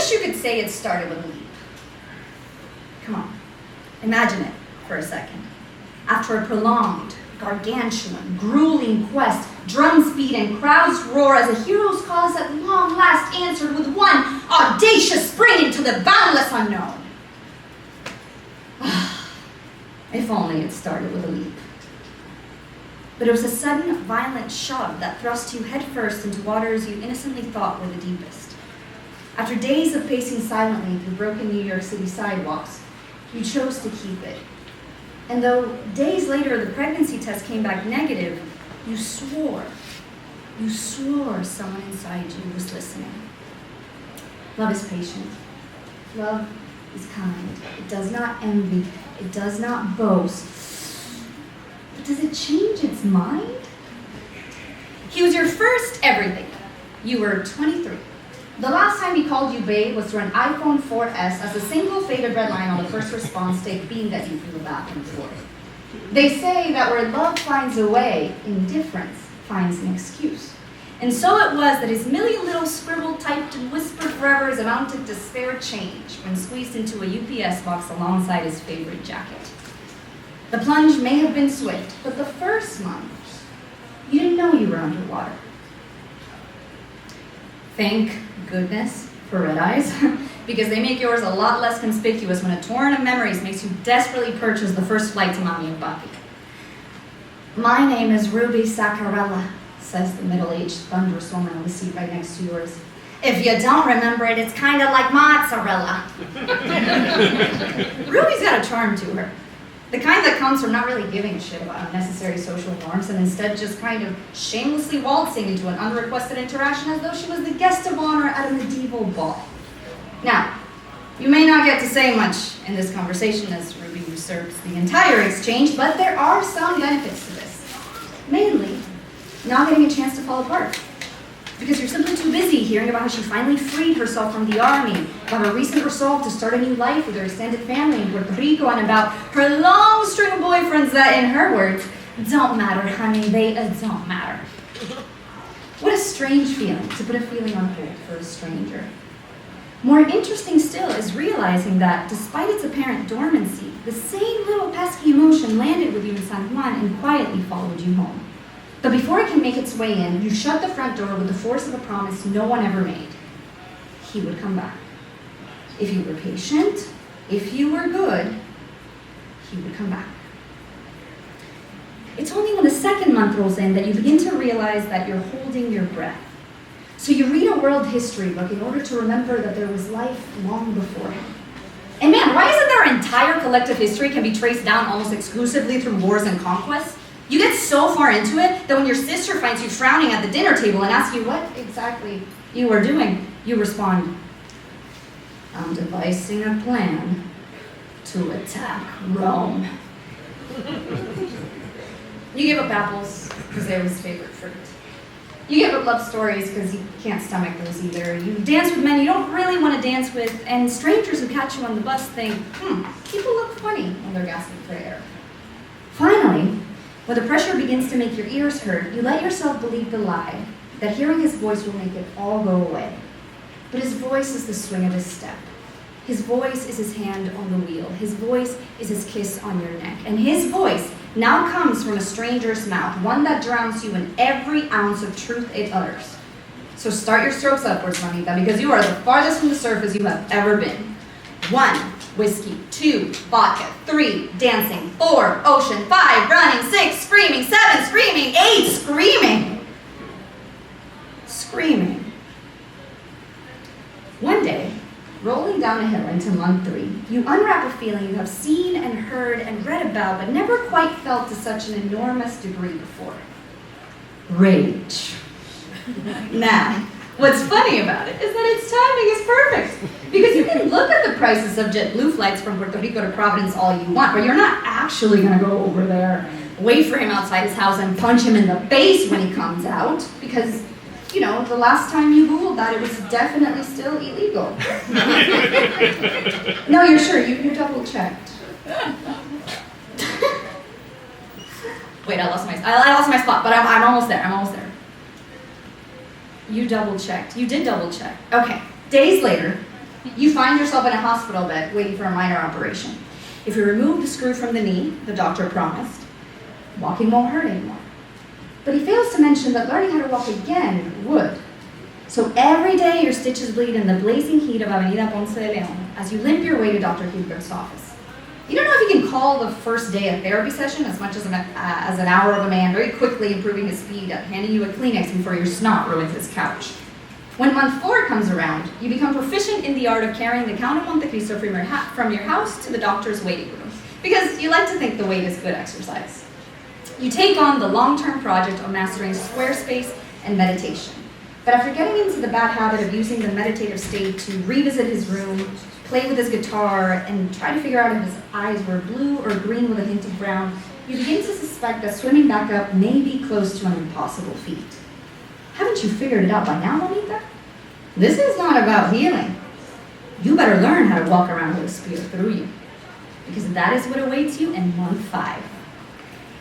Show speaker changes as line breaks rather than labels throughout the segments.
wish you could say it started with a leap. Come on, imagine it for a second. After a prolonged, gargantuan, grueling quest, drums beat and crowds roar as a hero's call is at long last answered with one audacious spring into the boundless unknown. If only it started with a leap. But it was a sudden, violent shove that thrust you headfirst into waters you innocently thought were the deepest. After days of pacing silently through broken New York City sidewalks, you chose to keep it. And though days later the pregnancy test came back negative, you swore someone inside you was listening. Love is patient. Love is kind. It does not envy. It does not boast. But does it change its mind? He was your first everything. You were 23. The last time he called you babe was through an iPhone 4S as a single faded red line on the first response tape beamed at you from the bathroom floor. They say that where love finds a way, indifference finds an excuse. And so it was that his million little scribbled, typed, and whispered forevers amounted to spare change when squeezed into a UPS box alongside his favorite jacket. The plunge may have been swift, but the first month, you didn't know you were underwater. Thank goodness for red eyes, because they make yours a lot less conspicuous when a torrent of memories makes you desperately purchase the first flight to Mommy and Papi. My name is Ruby Saccarella, says the middle-aged thunderous woman on the seat right next to yours. If you don't remember it, it's kind of like mozzarella. Ruby's got a charm to her. The kind that comes from not really giving a shit about unnecessary social norms and instead just kind of shamelessly waltzing into an unrequested interaction as though she was the guest of honor at a medieval ball. Now, you may not get to say much in this conversation as Ruby usurps the entire exchange, but there are some benefits to this. Mainly, not getting a chance to fall apart. Because you're simply too busy hearing about how she finally freed herself from the army, about her recent resolve to start a new life with her extended family in Puerto Rico, and about her long string of boyfriends that, in her words, don't matter, honey, they don't matter. What a strange feeling to put a feeling on hold for a stranger. More interesting still is realizing that, despite its apparent dormancy, the same little pesky emotion landed with you in San Juan and quietly followed you home. But before it can make its way in, you shut the front door with the force of a promise no one ever made. He would come back. If you were patient, if you were good, he would come back. It's only when the second month rolls in that you begin to realize that you're holding your breath. So you read a world history book in order to remember that there was life long before him. And man, why is it that our entire collective history can be traced down almost exclusively through wars and conquests? You get so far into it that when your sister finds you frowning at the dinner table and asks you what exactly you were doing, you respond, I'm devising a plan to attack Rome. You give up apples because they're his favorite fruit. You give up love stories because you can't stomach those either. You dance with men you don't really want to dance with, and strangers who catch you on the bus think, people look funny when they're gasping for air. Finally, when the pressure begins to make your ears hurt, you let yourself believe the lie that hearing his voice will make it all go away. But his voice is the swing of his step. His voice is his hand on the wheel. His voice is his kiss on your neck. And his voice now comes from a stranger's mouth, one that drowns you in every ounce of truth it utters. So start your strokes upwards, Juanita, because you are the farthest from the surface you have ever been. 1, whiskey. 2, vodka. 3, dancing. 4, ocean. 5, running. 6, screaming. 7, screaming. 8, screaming. Screaming. One day, rolling down a hill into month 3, you unwrap a feeling you have seen and heard and read about, but never quite felt to such an enormous degree before. Rage. Now, what's funny about it is that its timing is perfect, because you can look at the prices of JetBlue flights from Puerto Rico to Providence all you want, but you're not actually going to go over there, wait for him outside his house and punch him in the face when he comes out, because you know, the last time you Googled that, it was definitely still illegal. No, you're sure? You double-checked. Wait, I lost my spot, but I'm almost there. You double-checked. You did double-check. Okay. Days later, You find yourself in a hospital bed waiting for a minor operation. If you remove the screw from the knee, the doctor promised, walking won't hurt anymore. But he fails to mention that learning how to walk again would. So every day your stitches bleed in the blazing heat of Avenida Ponce de Leon as you limp your way to Dr. Hubert's office. You don't know if you can call the first day a therapy session as much as an hour of a man very quickly improving his speed at handing you a Kleenex before your snot ruins his couch. When month 4 comes around, you become proficient in the art of carrying the Count of Monte Cristo from your house to the doctor's waiting room, because you like to think the wait is good exercise. You take on the long-term project of mastering Squarespace and meditation. But after getting into the bad habit of using the meditative state to revisit his room, play with his guitar, and try to figure out if his eyes were blue or green with a hint of brown, you begin to suspect that swimming back up may be close to an impossible feat. Haven't you figured it out by now, Mamita? This is not about healing. You better learn how to walk around with a spear through you, because that is what awaits you in month 5.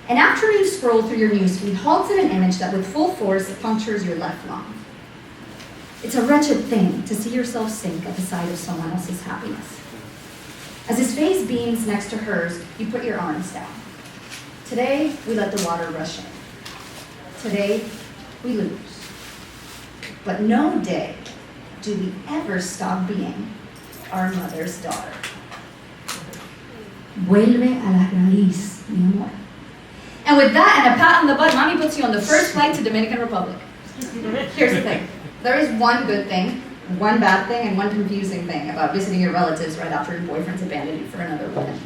An afternoon scroll through your newsfeed halts at an image that with full force punctures your left lung. It's a wretched thing to see yourself sink at the sight of someone else's happiness. As his face beams next to hers, you put your arms down. Today, we let the water rush in. Today, we lose. But no day do we ever stop being our mother's daughter. Vuelve a la raíz, mi amor. And with that and a pat on the butt, Mommy puts you on the first flight to Dominican Republic. Here's the thing. There is one good thing, one bad thing, and one confusing thing about visiting your relatives right after your boyfriend's abandoned you for another woman.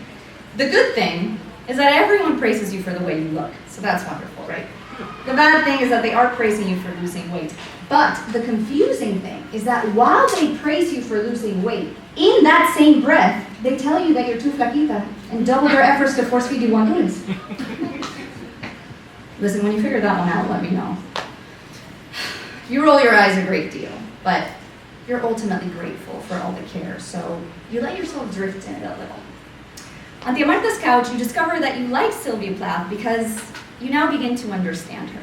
The good thing is that everyone praises you for the way you look, so that's wonderful, right? The bad thing is that they are praising you for losing weight. But the confusing thing is that while they praise you for losing weight, in that same breath, they tell you that you're too flaquita and double their efforts to force feed you guandules. Listen, when you figure that one out, let me know. You roll your eyes a great deal, but you're ultimately grateful for all the care, so you let yourself drift in it a little. On Tia Marta's couch, you discover that you like Sylvia Plath because you now begin to understand her.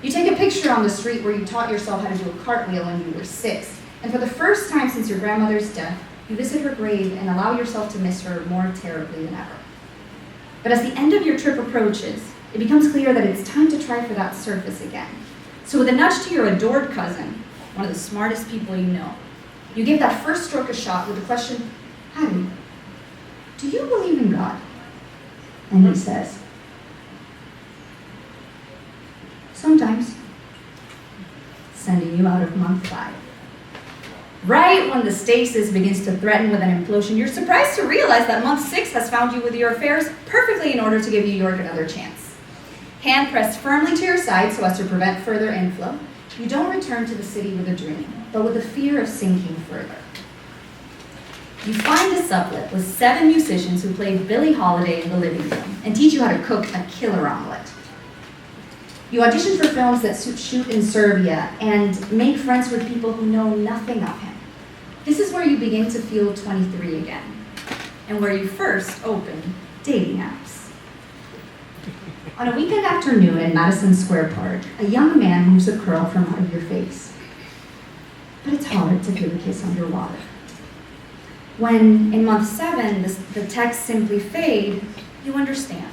You take a picture on the street where you taught yourself how to do a cartwheel when you were 6, and for the first time since your grandmother's death, you visit her grave and allow yourself to miss her more terribly than ever. But as the end of your trip approaches, it becomes clear that it's time to try for that surface again. So with a nudge to your adored cousin, one of the smartest people you know, you give that first stroke a shot with the question, Harry, do you believe in God? And he says, sometimes, sending you out of month 5. Right when the stasis begins to threaten with an implosion, you're surprised to realize that month 6 has found you with your affairs perfectly in order to give New York another chance. Hand pressed firmly to your side so as to prevent further inflow, you don't return to the city with a dream, but with the fear of sinking further. You find a sublet with 7 musicians who play Billie Holiday in the living room and teach you how to cook a killer omelet. You audition for films that shoot in Serbia and make friends with people who know nothing of him. This is where you begin to feel 23 again, and where you first open dating apps. On a weekend afternoon in Madison Square Park, a young man moves a curl from out of your face. But it's hard to feel a kiss underwater. When, in month 7, the texts simply fade, you understand.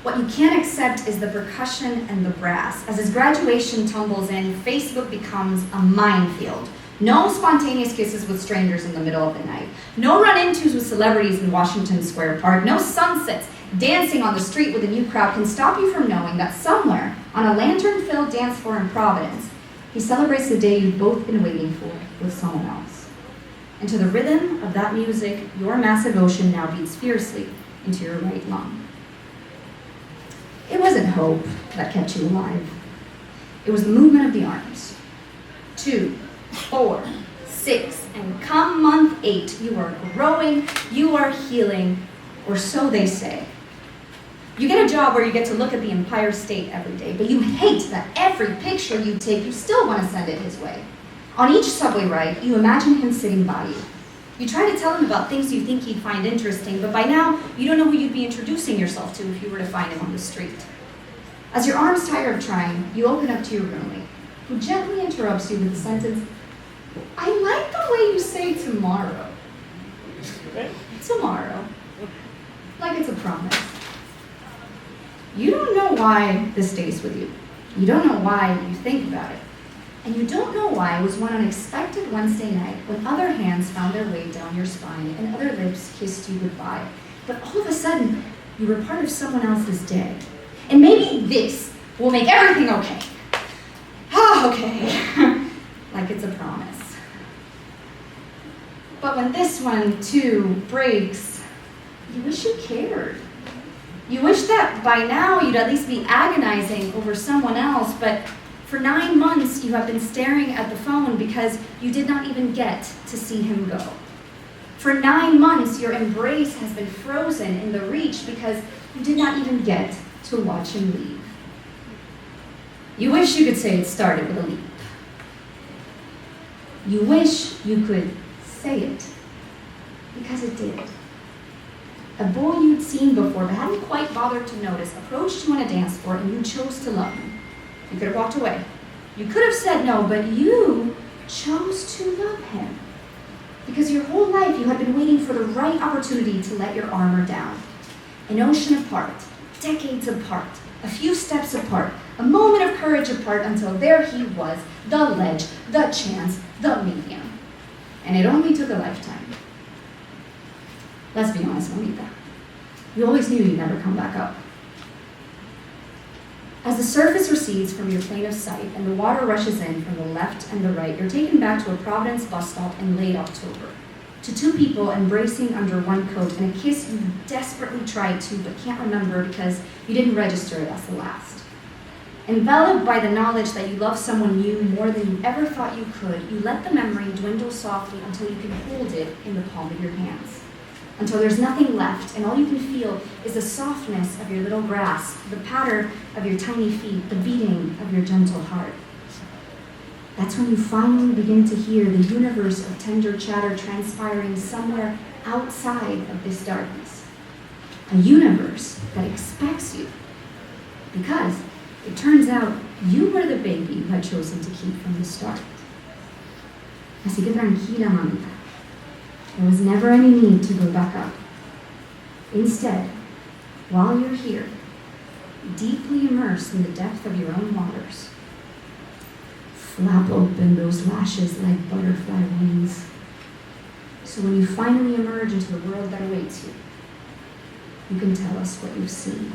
What you can't accept is the percussion and the brass. As his graduation tumbles in, Facebook becomes a minefield. No spontaneous kisses with strangers in the middle of the night. No run-intos with celebrities in Washington Square Park. No sunsets dancing on the street with a new crowd can stop you from knowing that somewhere on a lantern-filled dance floor in Providence, he celebrates the day you've both been waiting for with someone else. And to the rhythm of that music, your massive ocean now beats fiercely into your right lung. It wasn't hope that kept you alive. It was the movement of the arms. 2, 4, 6, and come month 8, you are growing, you are healing, or so they say. You get a job where you get to look at the Empire State every day, but you hate that every picture you take, you still want to send it his way. On each subway ride, you imagine him sitting by you. You try to tell him about things you think he'd find interesting, but by now, you don't know who you'd be introducing yourself to if you were to find him on the street. As your arms tire of trying, you open up to your roommate, who gently interrupts you with the sentence, I like the way you say tomorrow. Tomorrow. Like it's a promise. You don't know why this stays with you. You don't know why you think about it. And you don't know why it was one unexpected Wednesday night when other hands found their way down your spine and other lips kissed you goodbye. But all of a sudden, you were part of someone else's day. And maybe this will make everything okay. Ah, okay. Like it's a promise. But when this one, too, breaks, you wish you cared. You wish that by now you'd at least be agonizing over someone else, but for 9 months you have been staring at the phone because you did not even get to see him go. For 9 months your embrace has been frozen in the reach because you did not even get to watch him leave. You wish you could say it started with a leap. You wish you could say it, because it did. A boy you'd seen before but hadn't quite bothered to notice approached you on a dance floor and you chose to love him. You could have walked away. You could have said no, but you chose to love him. Because your whole life you had been waiting for the right opportunity to let your armor down. An ocean apart, decades apart, a few steps apart, a moment of courage apart until there he was, the ledge, the chance, the medium. And it only took a lifetime. Let's be honest, Juanita. You always knew you'd never come back up. As the surface recedes from your plane of sight and the water rushes in from the left and the right, you're taken back to a Providence bus stop in late October. To two people embracing under one coat and a kiss you desperately tried to but can't remember because you didn't register it as the last. Enveloped by the knowledge that you love someone new more than you ever thought you could, you let the memory dwindle softly until you can hold it in the palm of your hands. Until there's nothing left, and all you can feel is the softness of your little grasp, the patter of your tiny feet, the beating of your gentle heart. That's when you finally begin to hear the universe of tender chatter transpiring somewhere outside of this darkness. A universe that expects you. Because it turns out you were the baby you had chosen to keep from the start. Así que tranquila, mamita. There was never any need to go back up. Instead, while you're here, deeply immersed in the depth of your own waters, flap open those lashes like butterfly wings. So when you finally emerge into the world that awaits you, you can tell us what you've seen.